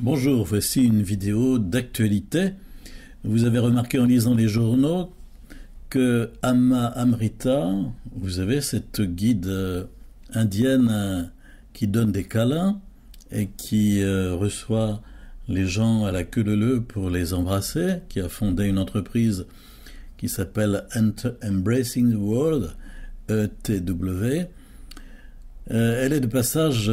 Bonjour, voici une vidéo d'actualité. Vous avez remarqué en lisant les journaux que Amma Amrita, vous avez cette guide indienne qui donne des câlins et qui reçoit les gens à la queue leu pour les embrasser, qui a fondé une entreprise qui s'appelle Embracing the World, ETW. Elle est de passage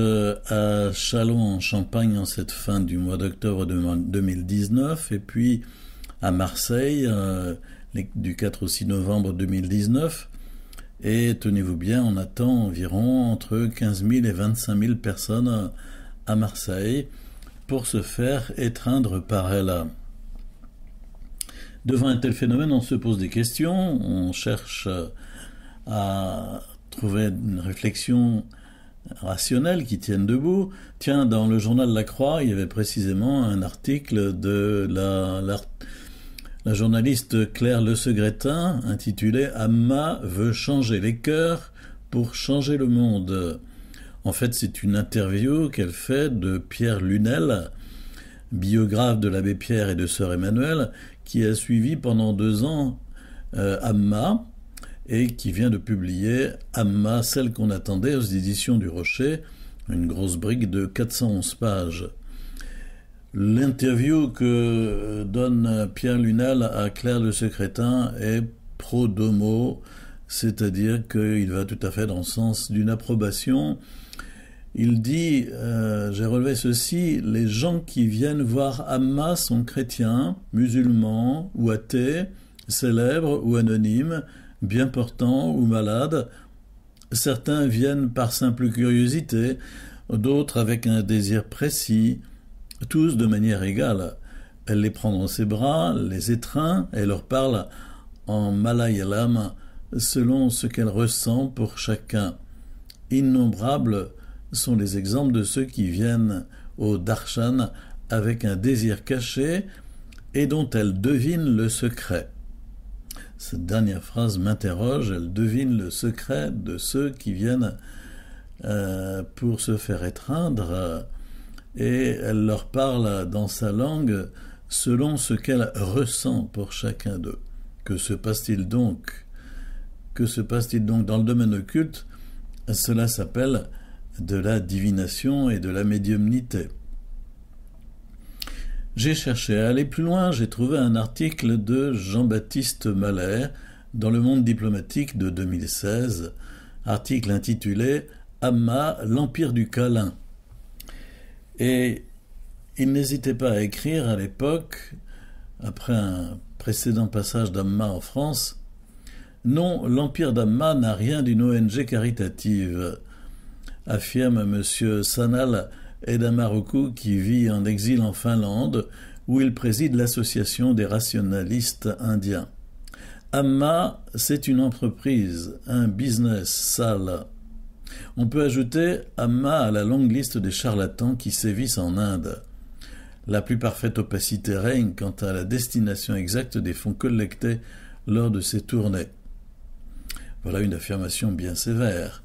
à Châlons en Champagne en cette fin du mois d'octobre 2019 et puis à Marseille du 4 au 6 novembre 2019. Et tenez-vous bien, on attend environ entre 15 000 et 25 000 personnes à Marseille pour se faire étreindre par elle. Devant un tel phénomène, on se pose des questions, on cherche à trouver une réflexion rationnelle qui tienne debout. Tiens, dans le journal La Croix, il y avait précisément un article de la journaliste Claire Le Segretin intitulé « Amma veut changer les cœurs pour changer le monde ». En fait, c'est une interview qu'elle fait de Pierre Lunel, biographe de l'abbé Pierre et de sœur Emmanuelle, qui a suivi pendant 2 ans Amma, et qui vient de publier Amma, celle qu'on attendait, aux éditions du Rocher, une grosse brique de 411 pages. L'interview que donne Pierre Lunel à Claire Le Segretin est pro domo, c'est-à-dire qu'il va tout à fait dans le sens d'une approbation. Il dit, j'ai relevé ceci, les gens qui viennent voir Amma sont chrétiens, musulmans ou athées, célèbres ou anonymes, bien portants ou malades. Certains viennent par simple curiosité, d'autres avec un désir précis, tous de manière égale. Elle les prend dans ses bras, les étreint et leur parle en malayalam selon ce qu'elle ressent pour chacun. Innombrables sont les exemples de ceux qui viennent au darshan avec un désir caché et dont elle devine le secret. Cette dernière phrase m'interroge, elle devine le secret de ceux qui viennent pour se faire étreindre et elle leur parle dans sa langue selon ce qu'elle ressent pour chacun d'eux. Que se passe-t-il donc? Que se passe-t-il donc dans le domaine occulte? Cela s'appelle de la divination et de la médiumnité. J'ai cherché à aller plus loin, j'ai trouvé un article de Jean-Baptiste Mallet dans Le Monde diplomatique de 2016, article intitulé « Amma, l'empire du câlin ». Et il n'hésitait pas à écrire à l'époque, après un précédent passage d'Amma en France, « Non, l'empire d'Amma n'a rien d'une ONG caritative », affirme M. Sanal Edamaruku qui vit en exil en Finlande où il préside l'association des rationalistes indiens. Amma, c'est une entreprise, un business sale. On peut ajouter Amma à la longue liste des charlatans qui sévissent en Inde. La plus parfaite opacité règne quant à la destination exacte des fonds collectés lors de ces tournées. Voilà une affirmation bien sévère.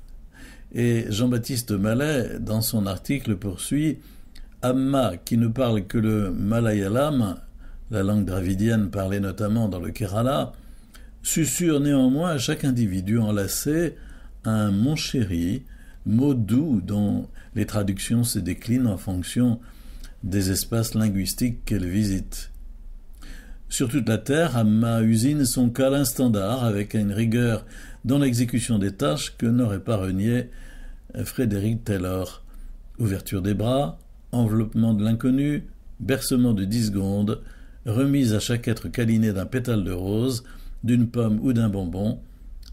Et Jean-Baptiste Mallet, dans son article, poursuit « Amma, qui ne parle que le malayalam, la langue dravidienne parlée notamment dans le Kerala, susurre néanmoins à chaque individu enlacé un « mon chéri », mot doux dont les traductions se déclinent en fonction des espaces linguistiques qu'elle visite. Sur toute la terre, Amma usine son câlin standard avec une rigueur dans l'exécution des tâches que n'aurait pas renié Frédéric Taylor. Ouverture des bras, enveloppement de l'inconnu, bercement de 10 secondes, remise à chaque être câliné d'un pétale de rose, d'une pomme ou d'un bonbon,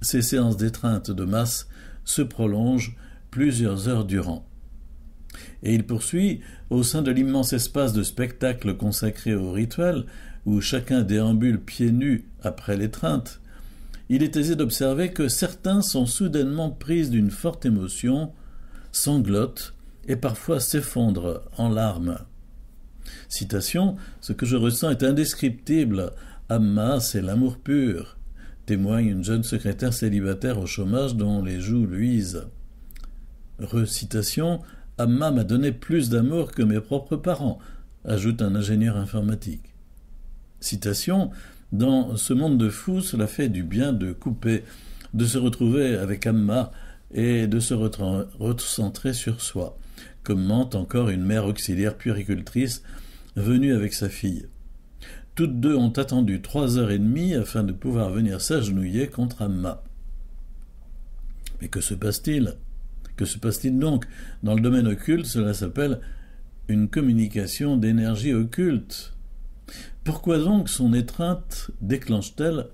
ces séances d'étreinte de masse se prolongent plusieurs heures durant. Et il poursuit, au sein de l'immense espace de spectacle consacré au rituel, où chacun déambule pieds nus après l'étreinte, il est aisé d'observer que certains sont soudainement pris d'une forte émotion, sanglotent et parfois s'effondrent en larmes. Citation, « Ce que je ressens est indescriptible. Amma, c'est l'amour pur », témoigne une jeune secrétaire célibataire au chômage dont les joues luisent. Recitation, Amma m'a donné plus d'amour que mes propres parents. ajoute un ingénieur informatique. Citation, dans ce monde de fous, cela fait du bien de couper, de se retrouver avec Amma et de se recentrer sur soi, commente encore une mère auxiliaire puéricultrice venue avec sa fille. Toutes deux ont attendu 3h30 afin de pouvoir venir s'agenouiller contre Amma. Mais que se passe-t-il ? Que se passe-t-il donc ? Dans le domaine occulte, cela s'appelle une communication d'énergie occulte. Pourquoi donc son étreinte déclenche-t-elle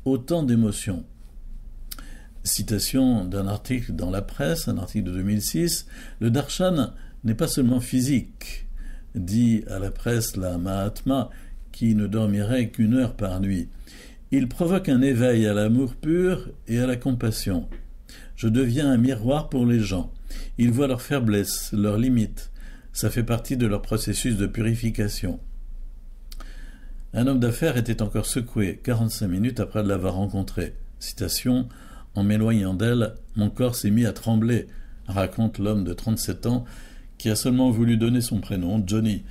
autant d'émotions ? Citation d'un article dans la presse, un article de 2006, le darshan n'est pas seulement physique, dit à la presse la Mahatma, qui ne dormirait qu'1 heure par nuit. Il provoque un éveil à l'amour pur et à la compassion. Je deviens un miroir pour les gens. Ils voient leurs faiblesses, leurs limites. Ça fait partie de leur processus de purification. Un homme d'affaires était encore secoué 45 minutes après l'avoir rencontrée. Citation, en m'éloignant d'elle, mon corps s'est mis à trembler, raconte l'homme de 37 ans qui a seulement voulu donner son prénom, Johnny.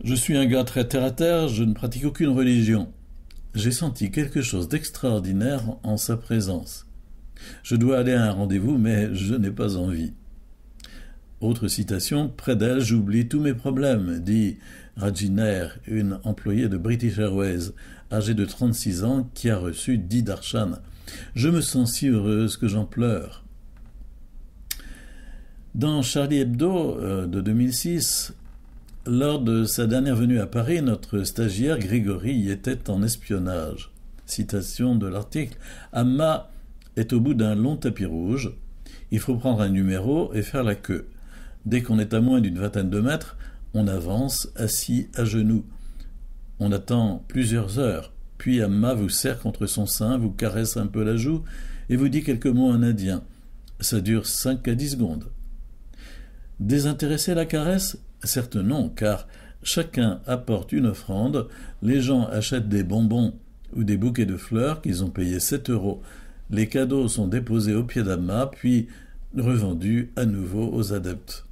Je suis un gars très terre-à-terre, je ne pratique aucune religion. J'ai senti quelque chose d'extraordinaire en sa présence. Je dois aller à un rendez-vous, mais je n'ai pas envie. Autre citation, près d'elle, j'oublie tous mes problèmes, dit Rajiner, une employée de British Airways, âgée de 36 ans, qui a reçu 10 darshan. Je me sens si heureuse que j'en pleure. Dans Charlie Hebdo de 2006, lors de sa dernière venue à Paris, notre stagiaire Grégory y était en espionnage. Citation de l'article, Amma est au bout d'un long tapis rouge. Il faut prendre un numéro et faire la queue. Dès qu'on est à moins d'une vingtaine de mètres, on avance, assis à genoux. On attend plusieurs heures. Puis Amma vous serre contre son sein, vous caresse un peu la joue et vous dit quelques mots en indien. Ça dure 5 à 10 secondes. Désintéresser la caresse ? Certes non, car chacun apporte une offrande, les gens achètent des bonbons ou des bouquets de fleurs qu'ils ont payés 7 €. Les cadeaux sont déposés au pied d'Amma, puis revendus à nouveau aux adeptes.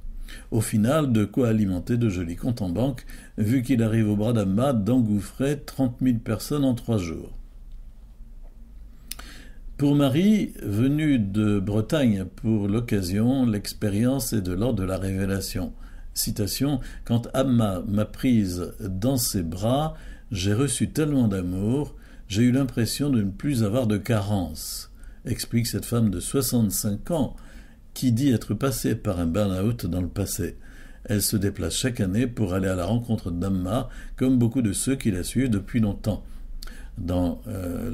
Au final, de quoi alimenter de jolis comptes en banque, vu qu'il arrive au bras d'Amma d'engouffrer 30 000 personnes en 3 jours. Pour Marie, venue de Bretagne pour l'occasion, l'expérience est de l'ordre de la révélation. Citation, « Quand Amma m'a prise dans ses bras, j'ai reçu tellement d'amour, j'ai eu l'impression de ne plus avoir de carence », explique cette femme de 65 ans qui dit être passée par un burn-out dans le passé. Elle se déplace chaque année pour aller à la rencontre d'Amma, comme beaucoup de ceux qui la suivent depuis longtemps, dans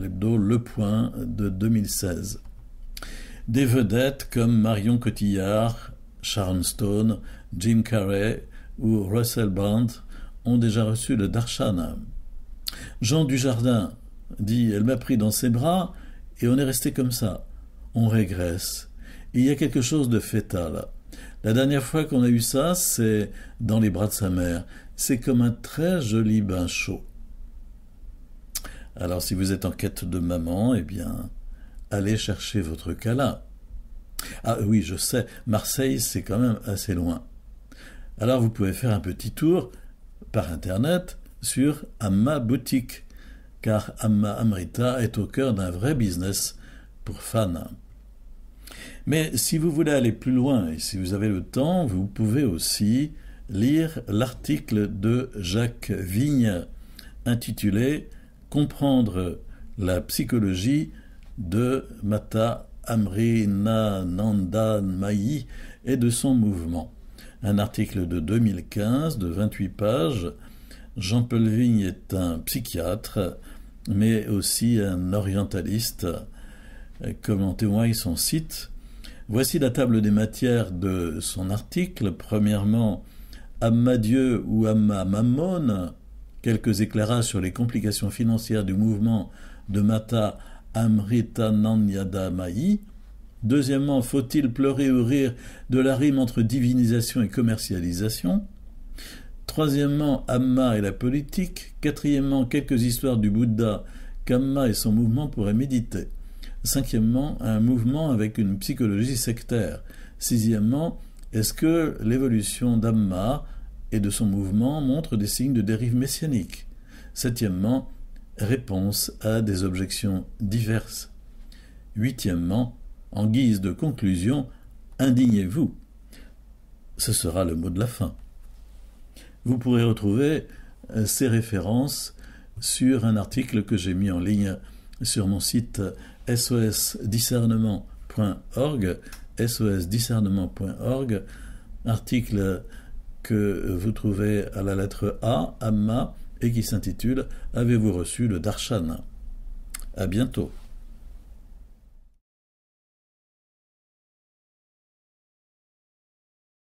l'hebdo Le Point de 2016. Des vedettes comme Marion Cotillard, Sharon Stone, Jim Carrey ou Russell Brand ont déjà reçu le darshan. Jean Dujardin dit « Elle m'a pris dans ses bras et on est resté comme ça. On régresse. Il y a quelque chose de fœtal. La dernière fois qu'on a eu ça, c'est dans les bras de sa mère. C'est comme un très joli bain chaud. » Alors si vous êtes en quête de maman, eh bien, allez chercher votre câlin. Ah oui, je sais, Marseille, c'est quand même assez loin. Alors vous pouvez faire un petit tour par Internet sur Amma Boutique, car Amma Amrita est au cœur d'un vrai business pour fans. Mais si vous voulez aller plus loin et si vous avez le temps, vous pouvez aussi lire l'article de Jacques Vigne intitulé « Comprendre la psychologie de Mata Amrinananda Mayi et de son mouvement ». Un article de 2015 de 28 pages. Jean-Paul Vigne est un psychiatre, mais aussi un orientaliste, comme en témoigne son site. Voici la table des matières de son article. Premièrement, Amma Dieu ou Amma Mammon, quelques éclairages sur les complications financières du mouvement de Mata Amritananda Mayi. Deuxièmement, faut-il pleurer ou rire de la rime entre divinisation et commercialisation? Troisièmement, Amma et la politique. Quatrièmement, quelques histoires du Bouddha qu'Amma et son mouvement pourraient méditer. Cinquièmement, un mouvement avec une psychologie sectaire. Sixièmement, est-ce que l'évolution d'Amma et de son mouvement montrent des signes de dérive messianique. Septièmement, réponse à des objections diverses. Huitièmement, en guise de conclusion, indignez-vous. Ce sera le mot de la fin. Vous pourrez retrouver ces références sur un article que j'ai mis en ligne sur mon site sosdiscernement.org, sosdiscernement.org, article que vous trouvez à la lettre A, Amma, et qui s'intitule « Avez-vous reçu le darshan ?» À bientôt.